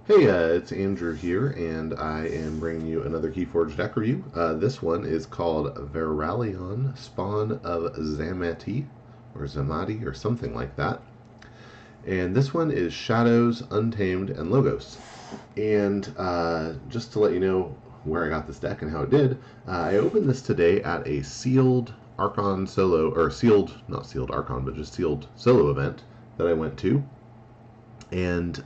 Hey, it's Andrew here, and I am bringing you another Keyforge deck review. This one is called Veralyon, Spawn of Zamaty, or Zamaty, or something like that. And this one is Shadows, Untamed, and Logos. And just to let you know where I got this deck and how it did, I opened this today at a sealed Archon solo, or not sealed Archon, but just sealed solo event that I went to. And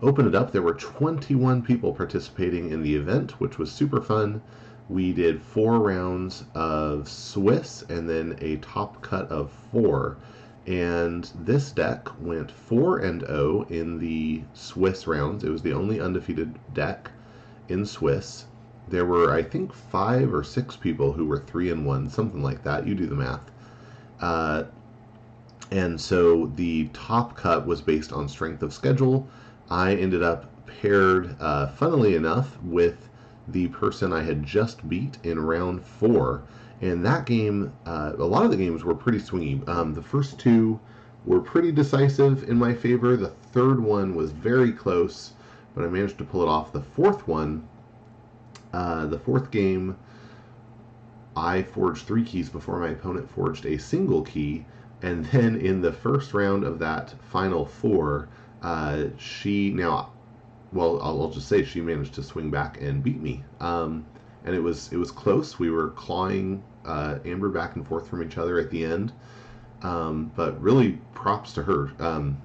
opened it up. There were 21 people participating in the event, which was super fun. We did 4 rounds of Swiss and then a top cut of 4. And this deck went 4-0 in the Swiss rounds. It was the only undefeated deck in Swiss. There were, I think, 5 or 6 people who were 3-1, something like that. You do the math. And so the top cut was based on strength of schedule. I ended up paired, funnily enough, with the person I had just beat in round 4. And that game, a lot of the games were pretty swingy. The first 2 were pretty decisive in my favor. The third one was very close, but I managed to pull it off. The fourth one, the fourth game, I forged 3 keys before my opponent forged a single key. And then in the first round of that final 4, I'll just say she managed to swing back and beat me. And it was close. We were clawing Amber back and forth from each other at the end. But really, props to her.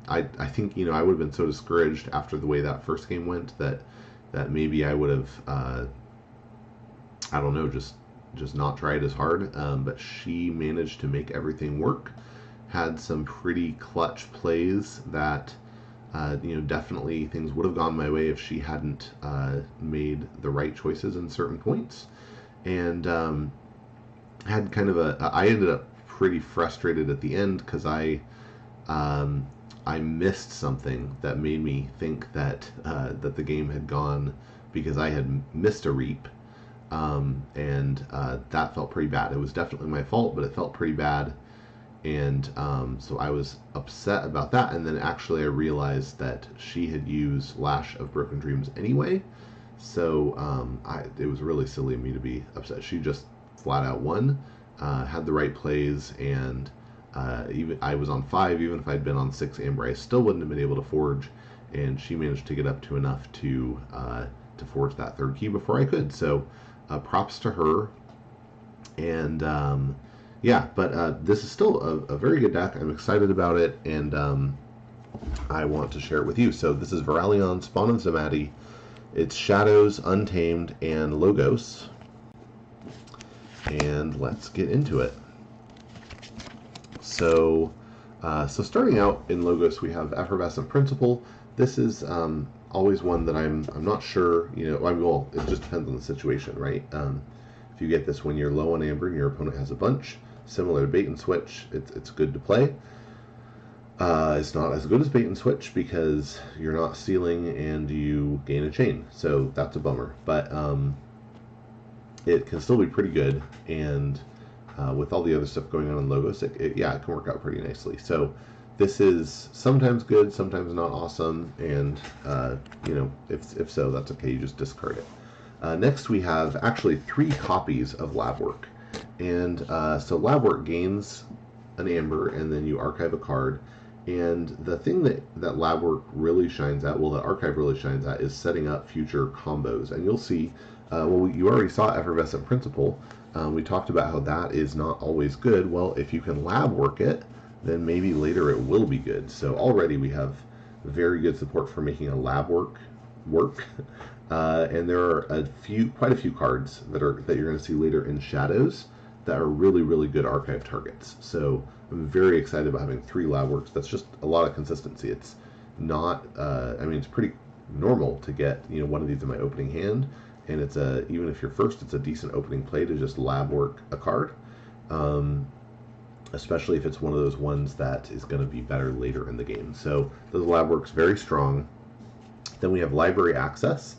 I think I would have been so discouraged after the way that first game went that maybe I would have I don't know, just not tried as hard. But she managed to make everything work. Had some pretty clutch plays that definitely things would have gone my way if she hadn't made the right choices in certain points. And had kind of I ended up pretty frustrated at the end because I missed something that made me think that the game had gone because I had missed a reap. And that felt pretty bad. It was definitely my fault, but it felt pretty bad. And so I was upset about that, and then actually I realized that she had used Lash of Broken Dreams anyway, so it was really silly of me to be upset. She just flat out won, had the right plays, and even I was on 5, even if I'd been on 6 Amber, I still wouldn't have been able to forge, and she managed to get up to enough to forge that 3rd key before I could, so props to her. And yeah, but this is still a very good deck. I'm excited about it, and I want to share it with you. So this is Veralyon, Spawn of Zamaty. It's Shadows, Untamed, and Logos. And let's get into it. So starting out in Logos, we have Effervescent Principle. This is always one that I'm not sure. Well, it just depends on the situation, right? If you get this when you're low on Amber and your opponent has a bunch, similar to Bait and Switch, it's good to play. It's not as good as Bait and Switch because you're not sealing and you gain a chain, so that's a bummer. But it can still be pretty good, and with all the other stuff going on in Logos, it can work out pretty nicely. So this is sometimes good, sometimes not awesome, and if so, that's okay. You just discard it. Next, we have actually 3 copies of Lab Work. And so Lab Work gains an Amber, and then you archive a card. And the thing that Lab Work really shines at, that Archive really shines at, is setting up future combos. And you'll see, you already saw Effervescent Principle. We talked about how that is not always good. Well, if you can Lab Work it, then maybe later it will be good. So already we have very good support for making a Lab Work work. And there are quite a few cards that you're going to see later in Shadows that are really, really good archive targets. So I'm very excited about having 3 Lab Works. That's just a lot of consistency. It's not, it's pretty normal to get one of these in my opening hand, and it's even if you're first, it's a decent opening play to just Lab Work a card, especially if it's one of those ones that is going to be better later in the game. So those Lab Works very strong. Then we have Library Access,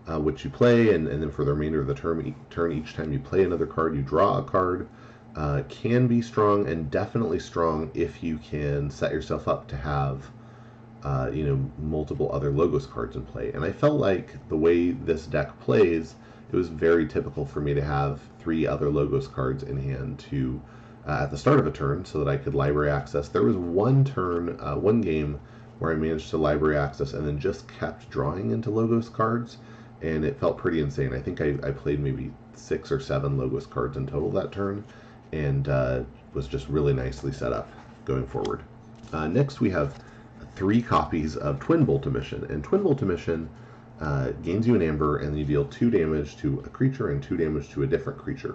which you play, and then for the remainder of the turn, each time you play another card, you draw a card. Can be strong, and definitely strong if you can set yourself up to have multiple other Logos cards in play. And I felt like the way this deck plays, it was very typical for me to have 3 other Logos cards in hand to at the start of a turn so that I could library access. There was one game where I managed to library access and then just kept drawing into Logos cards, and it felt pretty insane. I think I played maybe 6 or 7 Logos cards in total that turn, and was just really nicely set up going forward. Next we have 3 copies of Twin Bolt Emission, and Twin Bolt Emission gains you an amber, and then you deal 2 damage to a creature and 2 damage to a different creature.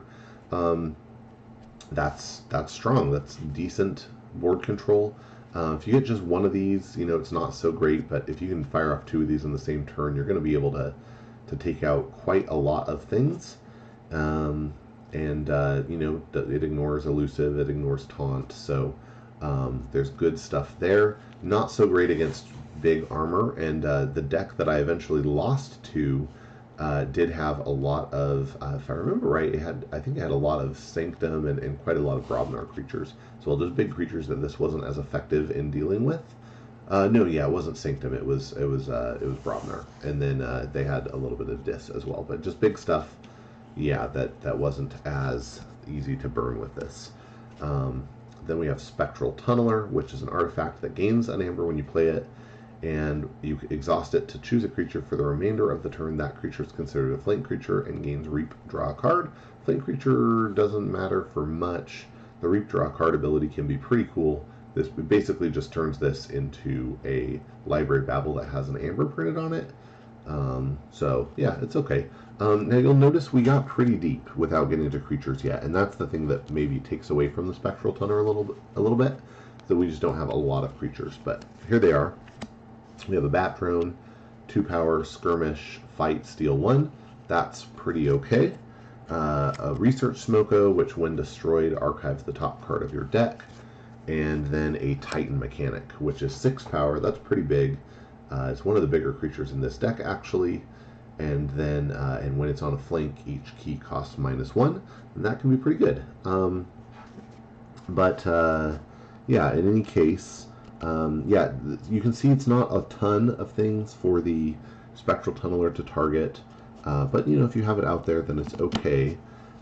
That's strong. That's decent board control. If you get just one of these, it's not so great, but if you can fire off 2 of these in the same turn, you're going to be able to take out quite a lot of things. It ignores elusive, it ignores taunt, so there's good stuff there. Not so great against big armor, and the deck that I eventually lost to did have a lot of, if I remember right, I think it had a lot of Sanctum and quite a lot of Brobnar creatures. So all those big creatures that this wasn't as effective in dealing with. It wasn't Sanctum. It was Brobnar, and then they had a little bit of Dis as well. But just big stuff. Yeah, that wasn't as easy to burn with this. Then we have Spectral Tunneler, which is an artifact that gains an amber when you play it, and you exhaust it to choose a creature for the remainder of the turn. That creature is considered a flank creature and gains Reap, draw a card. Flank creature doesn't matter for much. The Reap, draw a card ability can be pretty cool. This basically just turns this into a library babble that has an amber printed on it. So yeah, it's okay. Now you'll notice we got pretty deep without getting into creatures yet, and that's the thing that maybe takes away from the Spectral Tunneler a little bit. So we just don't have a lot of creatures, but here they are. We have a Bat Drone, 2 power, Skirmish, Fight, Steal 1. That's pretty okay. A Research Smoko, which when destroyed archives the top card of your deck. And then a Titan Mechanic, which is 6 power. That's pretty big. It's one of the bigger creatures in this deck, actually. And then, and when it's on a flank, each key costs -1, and that can be pretty good. Yeah, in any case, you can see it's not a ton of things for the Spectral Tunneler to target, but if you have it out there, then it's okay.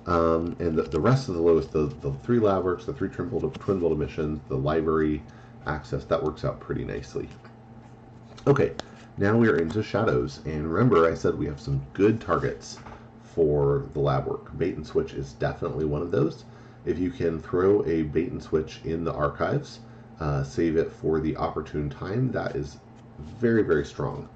And the rest of the lowest, the 3 Lavworks, the 3 Twin Bolt Emissions, the library access, that works out pretty nicely. Okay, now we are into Shadows, and remember I said we have some good targets for the lab work. Bait and Switch is definitely one of those. If you can throw a Bait and Switch in the archives, save it for the opportune time, that is very, very strong.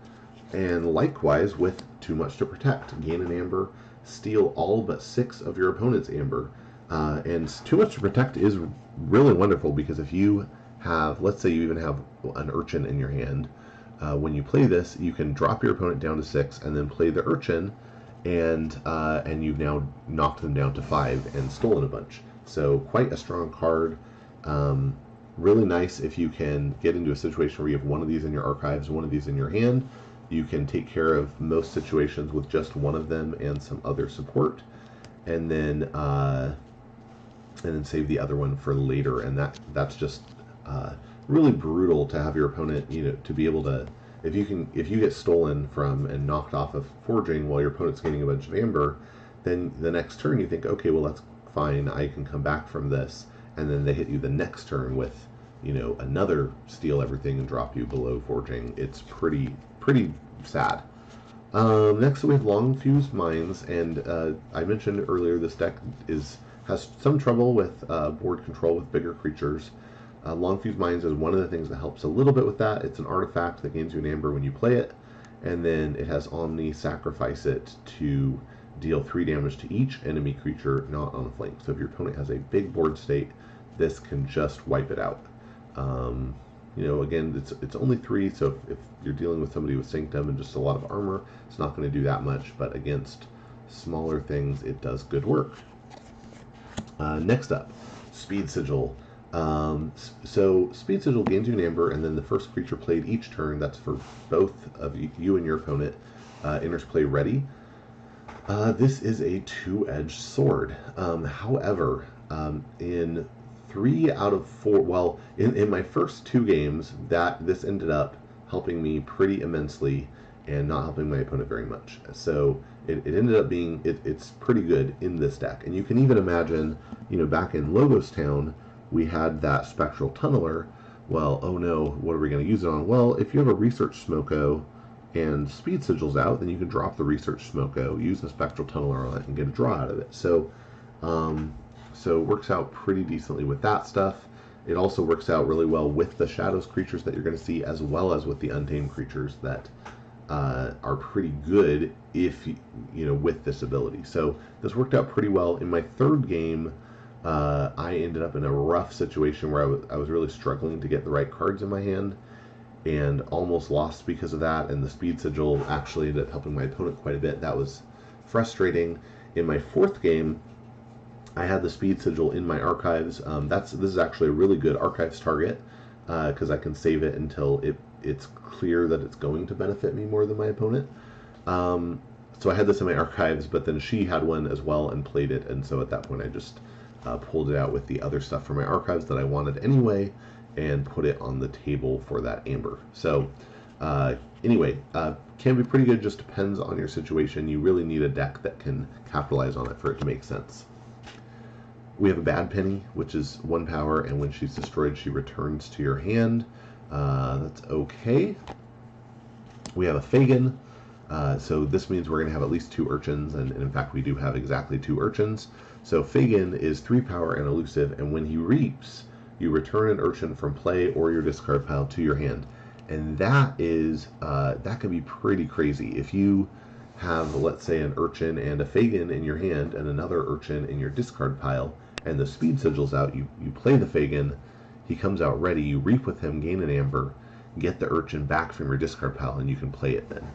And likewise with Too Much to Protect, gain an amber, steal all but 6 of your opponent's amber. And Too Much to Protect is really wonderful because if you have, let's say you even have an Urchin in your hand, when you play this, you can drop your opponent down to 6 and then play the Urchin, and you've now knocked them down to 5 and stolen a bunch. So quite a strong card. Really nice if you can get into a situation where you have one of these in your archives, one of these in your hand. You can take care of most situations with just one of them and some other support, and then save the other one for later. And that's just really brutal to have your opponent, to be able to, if you get stolen from and knocked off of forging while your opponent's getting a bunch of amber, then the next turn you think, okay, well that's fine, I can come back from this, and then they hit you the next turn with, another steal everything and drop you below forging. It's pretty sad. Next we have Long Fused Mines, and I mentioned earlier this deck has some trouble with board control with bigger creatures. Long Fused Mines is one of the things that helps a little bit with that. It's an artifact that gains you an amber when you play it, and then it has Omni sacrifice it to deal 3 damage to each enemy creature not on a flank. So if your opponent has a big board state, this can just wipe it out. Again, it's only 3, so if you're dealing with somebody with Sanctum and just a lot of armor, it's not going to do that much, but against smaller things, it does good work. Next up, Speed Sigil. So Speed Sigil gains you an amber, and then the first creature played each turn, that's for both of you and your opponent, enters play ready. This is a 2-edged sword. However, in 3 out of 4, well, in my first 2 games, this ended up helping me pretty immensely and not helping my opponent very much. So it ended up being, it's pretty good in this deck. And you can even imagine, back in Logos Town, we had that Spectral Tunneler. Well, oh no, what are we going to use it on? Well, if you have a Research Smoko and Speed Sigil's out, then you can drop the Research Smoko, use the Spectral Tunneler on it, and get a draw out of it. So it works out pretty decently with that stuff. It also works out really well with the Shadows creatures that you're going to see, as well as with the Untamed creatures that are pretty good if with this ability. So this worked out pretty well. In my third game, I ended up in a rough situation where I was really struggling to get the right cards in my hand, and almost lost because of that. And the Speed Sigil actually ended up helping my opponent quite a bit. That was frustrating. In my fourth game, I had the Speed Sigil in my archives. This is actually a really good archives target because I can save it until it's clear that it's going to benefit me more than my opponent. So I had this in my archives, but then she had one as well and played it, and so at that point I just pulled it out with the other stuff from my archives that I wanted anyway and put it on the table for that amber. So anyway, can be pretty good, just depends on your situation. You really need a deck that can capitalize on it for it to make sense. We have a Bad Penny, which is 1 power, and when she's destroyed, she returns to your hand. That's okay. We have a Fagin, so this means we're going to have at least 2 Urchins, and in fact we do have exactly 2 Urchins. So Fagin is 3 power and elusive, and when he reaps, you return an Urchin from play or your discard pile to your hand. And that can be pretty crazy. If you have, let's say, an Urchin and a Fagin in your hand and another Urchin in your discard pile, and the Speed Sigil's out, you play the Fagin, he comes out ready, you reap with him, gain an amber, get the Urchin back from your discard pile, and you can play it then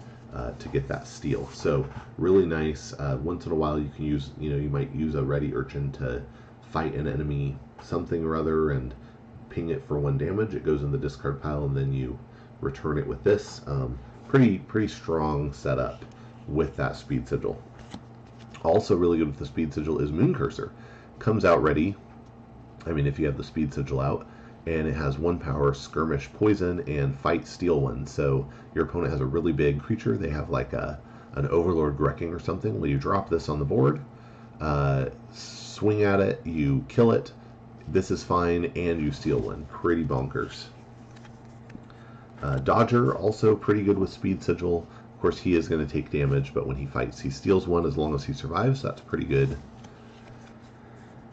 to get that steal. So really nice. Once in a while you can use, you might use a ready Urchin to fight an enemy something or other and ping it for 1 damage. It goes in the discard pile, and then you return it with this. Pretty strong setup with that Speed Sigil. Also really good with the Speed Sigil is Moon Cursor. Comes out ready, if you have the Speed Sigil out, and it has 1 power, skirmish, poison, and fight, steal 1. So your opponent has a really big creature. They have like an Overlord Grekking or something. Well, you drop this on the board, swing at it, you kill it. This is fine, and you steal 1. Pretty bonkers. Dodger, also pretty good with Speed Sigil. Of course, he is going to take damage, but when he fights, he steals 1 as long as he survives. That's pretty good.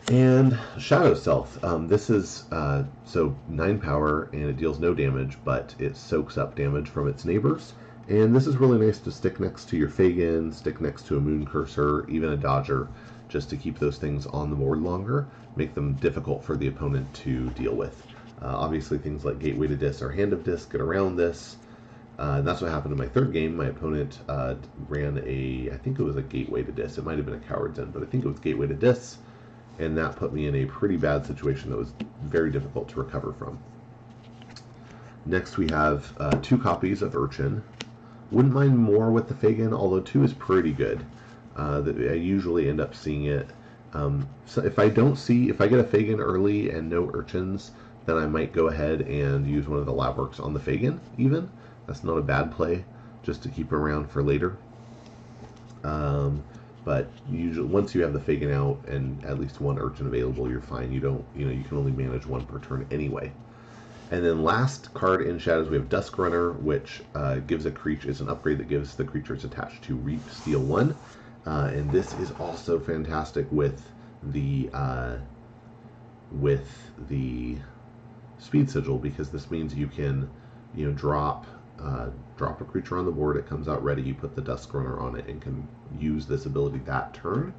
And Shadow Self. This is so 9 power, and it deals no damage, but it soaks up damage from its neighbors. And this is really nice to stick next to your Fagin, stick next to a Moon Cursor, even a Dodger, just to keep those things on the board longer, make them difficult for the opponent to deal with. Obviously, things like Gateway to Dis or Hand of Dis get around this. That's what happened in my third game. My opponent ran I think it was a Gateway to Dis. It might have been a Coward's End, but I think it was Gateway to Dis. And that put me in a pretty bad situation that was very difficult to recover from. Next we have 2 copies of Urchin. Wouldn't mind more with the Fagin, although 2 is pretty good. I usually end up seeing it. So if I get a Fagin early and no Urchins, then I might go ahead and use one of the Labworks on the Fagin even. That's not a bad play, just to keep around for later. But usually, once you have the Fagin out and at least 1 Urchin available, you're fine. You can only manage 1 per turn anyway. And then last card in Shadows, we have Dusk Runner, which gives a creature, is an upgrade that gives the creatures attached to Reap Steal 1. And this is also fantastic with the Speed Sigil, because this means you can drop a creature on the board, it comes out ready, you put the Dusk Runner on it and can use this ability that turn.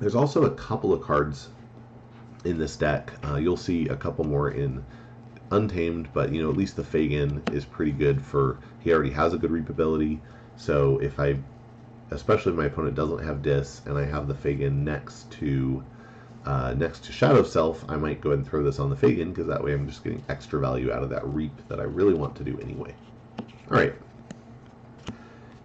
There's also a couple of cards in this deck. You'll see a couple more in Untamed, but at least the Fagin is pretty good for, he already has a good reap ability, so especially if my opponent doesn't have Dis and I have the Fagin next to Shadow Self, I might go ahead and throw this on the Fagin, because that way I'm just getting extra value out of that reap that I really want to do anyway. Alright,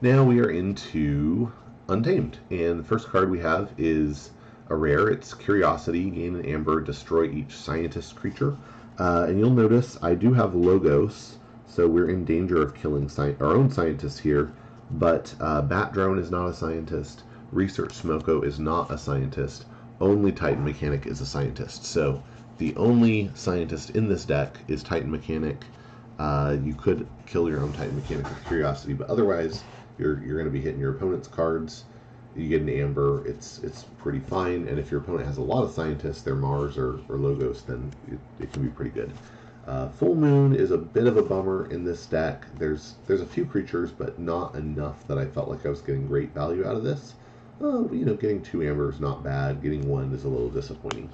now we are into Untamed, and the first card we have is a rare. It's Curiosity. Gain an amber, destroy each scientist creature. And you'll notice I do have Logos, so we're in danger of killing our own scientists here, but Bat Drone is not a scientist, Research Smoko is not a scientist, only Titan Mechanic is a scientist. So the only scientist in this deck is Titan Mechanic. You could kill your own Titan Mechanic with Curiosity, but otherwise you're going to be hitting your opponent's cards. You get an Amber, it's pretty fine, and if your opponent has a lot of scientists, their Mars or Logos, then it can be pretty good. Full Moon is a bit of a bummer in this deck. There's a few creatures, but not enough that I felt like I was getting great value out of this. Getting 2 Amber is not bad. Getting 1 is a little disappointing.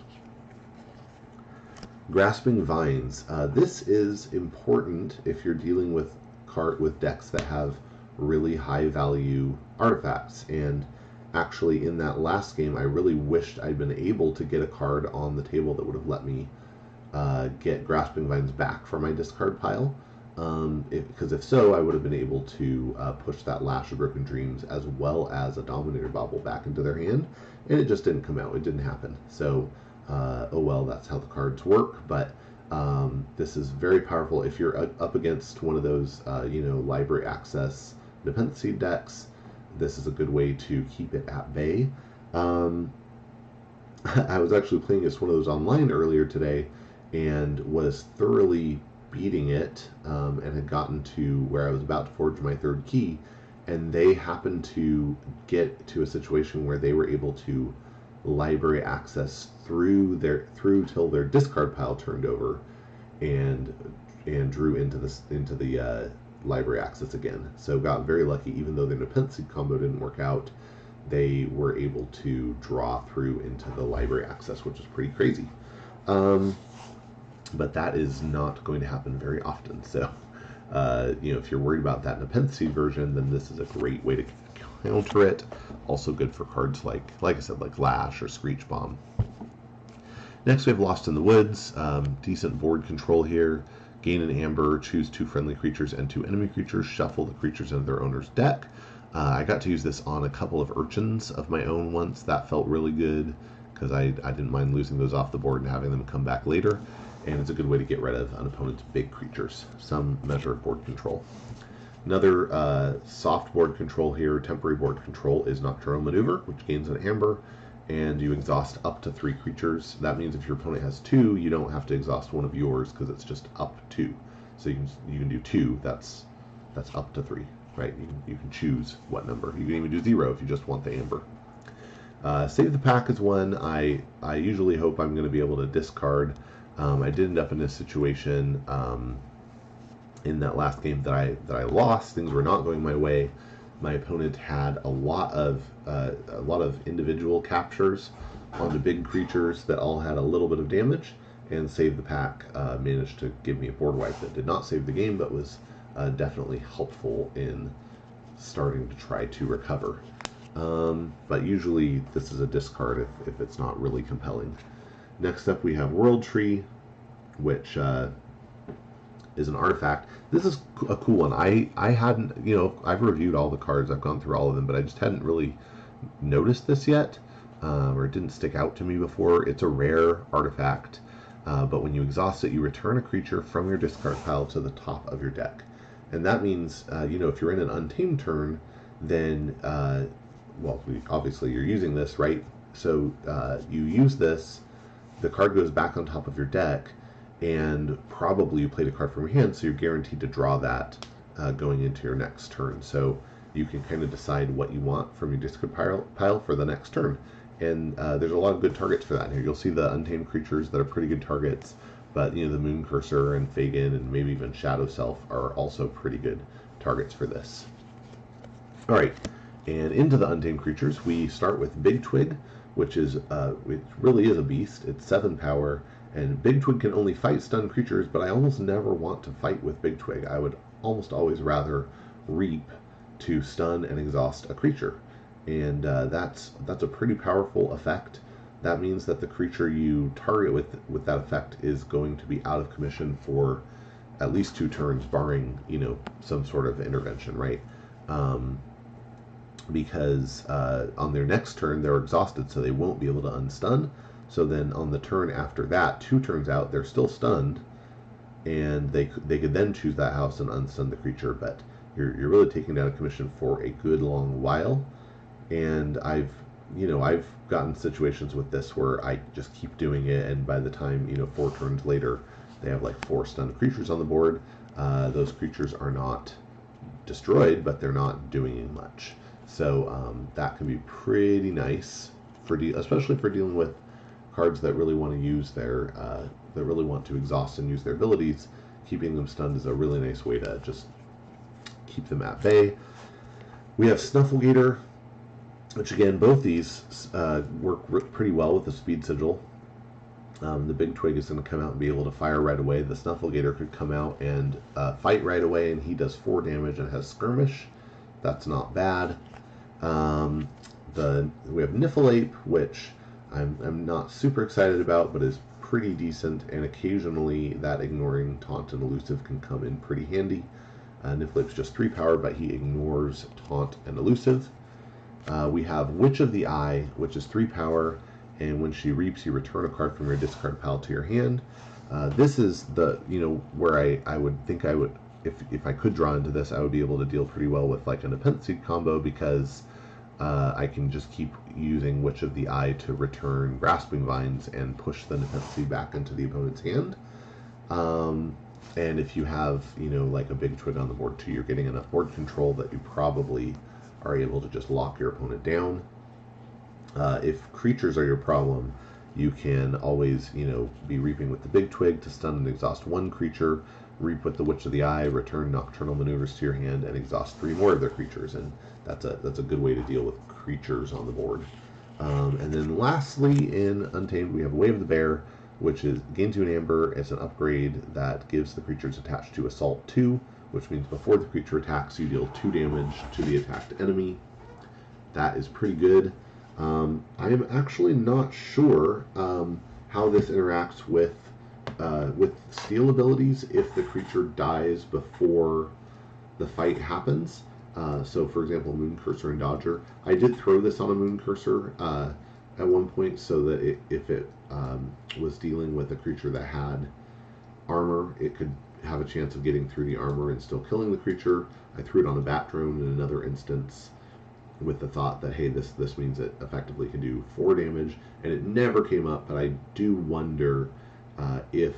Grasping Vines. This is important if you're dealing with decks that have really high value artifacts. And actually, in that last game, I really wished I'd been able to get a card on the table that would have let me get Grasping Vines back from my discard pile. Because if so, I would have been able to push that Lash of Broken Dreams as well as a Dominator Bauble back into their hand, and it just didn't come out. It didn't happen. So, oh well, that's how the cards work. But this is very powerful if you're up against one of those, library access dependency decks. This is a good way to keep it at bay. I was actually playing against one of those online earlier today, and was thoroughly beating it, and had gotten to where I was about to forge my 3rd key, and they happened to get to a situation where they were able to library access through till their discard pile turned over, and drew into the library access again. So got very lucky. Even though their dependency combo didn't work out, they were able to draw through into the library access, which is pretty crazy. But that is not going to happen very often. So, if you're worried about that dependency version, then this is a great way to counter it. Also good for cards like I said, like Lash or Screech Bomb. Next, we have Lost in the Woods. Decent board control here. Gain an Amber, choose 2 friendly creatures and 2 enemy creatures, shuffle the creatures into their owner's deck. I got to use this on a couple of Urchins of my own once. That felt really good, because I didn't mind losing those off the board and having them come back later. And it's a good way to get rid of an opponent's big creatures. Some measure of board control. Another soft board control here, temporary board control, is Nocturnal Maneuver, which gains an Amber, and you exhaust up to 3 creatures. That means if your opponent has 2, you don't have to exhaust one of yours, because it's just up 2. So you can do 2. That's up to 3, right? You can choose what number. You can even do 0 if you just want the Amber. Save the Pack is one I usually hope I'm going to be able to discard. I did end up in this situation in that last game that I lost. Things were not going my way. My opponent had a lot of individual captures onto big creatures that all had a little bit of damage, and Save the Pack managed to give me a board wipe that did not save the game, but was definitely helpful in starting to try to recover. But usually this is a discard if it's not really compelling. Next up we have World Tree, which is an artifact. This is a cool one. I hadn't, I've reviewed all the cards, I've gone through all of them, but I just hadn't really noticed this yet, or it didn't stick out to me before. It's a rare artifact, but when you exhaust it, you return a creature from your discard pile to the top of your deck. And that means, if you're in an Untamed turn, then, obviously you're using this, right? So you use this, the card goes back on top of your deck, and probably you played a card from your hand, so you're guaranteed to draw that going into your next turn. So you can kind of decide what you want from your discard pile for the next turn. And there's a lot of good targets for that here. You'll see the Untamed creatures that are pretty good targets, but the Moon Cursor and Fagin and maybe even Shadow Self are also pretty good targets for this. All right, and into the Untamed creatures, we start with Big Twig, which really is a beast. It's 7 power, and Big Twig can only fight stun creatures, but I almost never want to fight with Big Twig. I would almost always rather Reap to stun and exhaust a creature, and that's a pretty powerful effect. That means that the creature you target with that effect is going to be out of commission for at least 2 turns, barring some sort of intervention, right? Because on their next turn they're exhausted, so they won't be able to unstun. So then on the turn after that, 2 turns out, they're still stunned, and they could then choose that house and unstun the creature, but you're really taking down a commission for a good long while. And I've gotten situations with this where I just keep doing it, and by the time 4 turns later, they have like 4 stunned creatures on the board. Those creatures are not destroyed, but they're not doing much. So that can be pretty nice especially for dealing with cards that really want to use their that really want to exhaust and use their abilities. Keeping them stunned is a really nice way to just keep them at bay. We have Snufflegator, which again, both these work pretty well with the Speed Sigil. The Big Twig is going to come out and be able to fire right away. The Snufflegator could come out and fight right away, and he does 4 damage and has Skirmish. That's not bad. We have Niffleape, which I'm not super excited about, but is pretty decent, and occasionally that ignoring Taunt and Elusive can come in pretty handy. Niffleape's just 3 power, but he ignores Taunt and Elusive. We have Witch of the Eye, which is 3 power, and when she reaps, you return a card from your discard pile to your hand. This is the, where I would think I would, if I could draw into this, I would be able to deal pretty well with like a Nepenthe Seed combo, because I can just keep using Witch of the Eye to return Grasping Vines and push the Nepenthe Seed back into the opponent's hand. And if you have, like a Big Twig on the board too, you're getting enough board control that you probably are able to just lock your opponent down. If creatures are your problem, you can always, be reaping with the Big Twig to stun and exhaust 1 creature, reap with the Witch of the Eye, return Nocturnal Maneuvers to your hand, and exhaust 3 more of their creatures, and that's a good way to deal with creatures on the board. And then lastly, in Untamed, we have Way of the Bear, which is gains you an Amber. It's an upgrade that gives the creatures attached to Assault 2, which means before the creature attacks, you deal 2 damage to the attacked enemy. That is pretty good. I am actually not sure how this interacts with steal abilities if the creature dies before the fight happens. So, for example, Moon Cursor and Dodger. I did throw this on a Moon Cursor at one point so that if it was dealing with a creature that had armor, it could have a chance of getting through the armor and still killing the creature. I threw it on a Bat Drone in another instance with the thought that, hey, this means it effectively can do 4 damage, and it never came up, but I do wonder if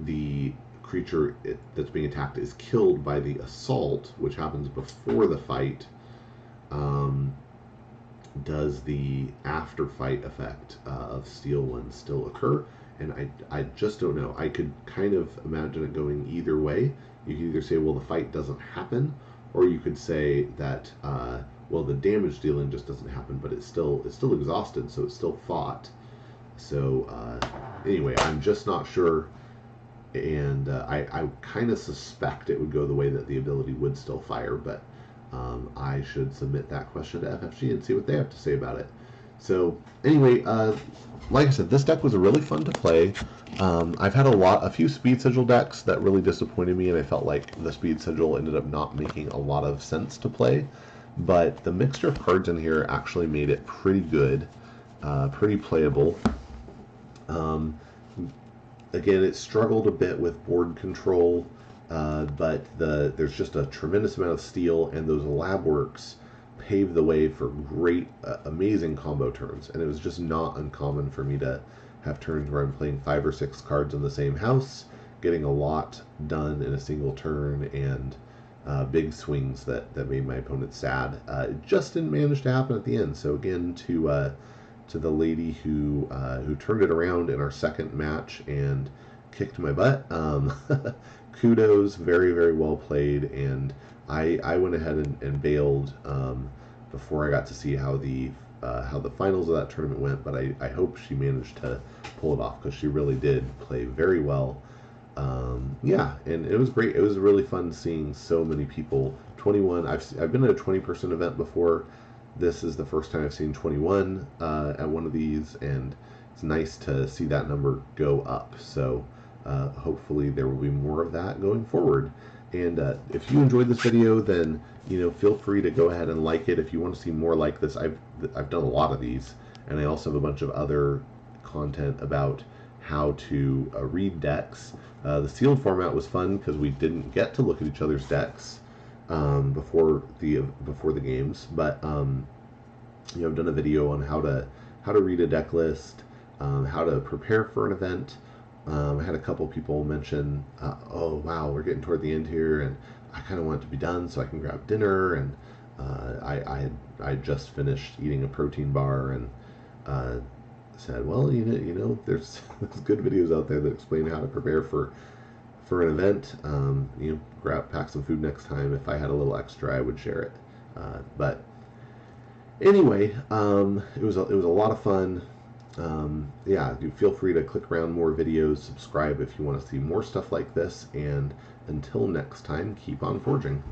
the creature that's being attacked is killed by the assault, which happens before the fight. Does the after fight effect of Steel One still occur? And I just don't know. I could kind of imagine it going either way. You could either say, well, the fight doesn't happen, or you could say that well, the damage dealing just doesn't happen, but it's still exhausted, so it's still fought. So anyway, I'm just not sure, and I kind of suspect it would go the way that the ability would still fire, but I should submit that question to FFG and see what they have to say about it. So anyway, like I said, this deck was really fun to play. I've had a few Speed Sigil decks that really disappointed me, and I felt like the Speed Sigil ended up not making a lot of sense to play. But the mixture of cards in here actually made it pretty good, pretty playable. Again, it struggled a bit with board control, but there's just a tremendous amount of steel, and those lab works paved the way for great, amazing combo turns. And it was just not uncommon for me to have turns where I'm playing 5 or 6 cards in the same house, getting a lot done in a single turn, and big swings that made my opponent sad. It just didn't manage to happen at the end. So again, to the lady who turned it around in our second match and kicked my butt, kudos, very, very well played. And I went ahead and bailed before I got to see how the finals of that tournament went, but I hope she managed to pull it off, because she really did play very well. Yeah, and it was great. It was really fun seeing so many people. 21. I've been at a 20-person event before. This is the first time I've seen 21 at one of these, and it's nice to see that number go up. So hopefully there will be more of that going forward. And if you enjoyed this video, then feel free to go ahead and like it. If you want to see more like this, I've done a lot of these, and I also have a bunch of other content about how to read decks. The sealed format was fun because we didn't get to look at each other's decks before the games, but I've done a video on how to read a deck list, how to prepare for an event. I had a couple people mention, oh wow, we're getting toward the end here, and I kind of want it to be done so I can grab dinner. And I just finished eating a protein bar, and said, well, there's good videos out there that explain how to prepare for an event. Pack some food next time. If I had a little extra, I would share it. But anyway, it was a lot of fun. You feel free to click around more videos, subscribe if you want to see more stuff like this, and until next time, keep on forging.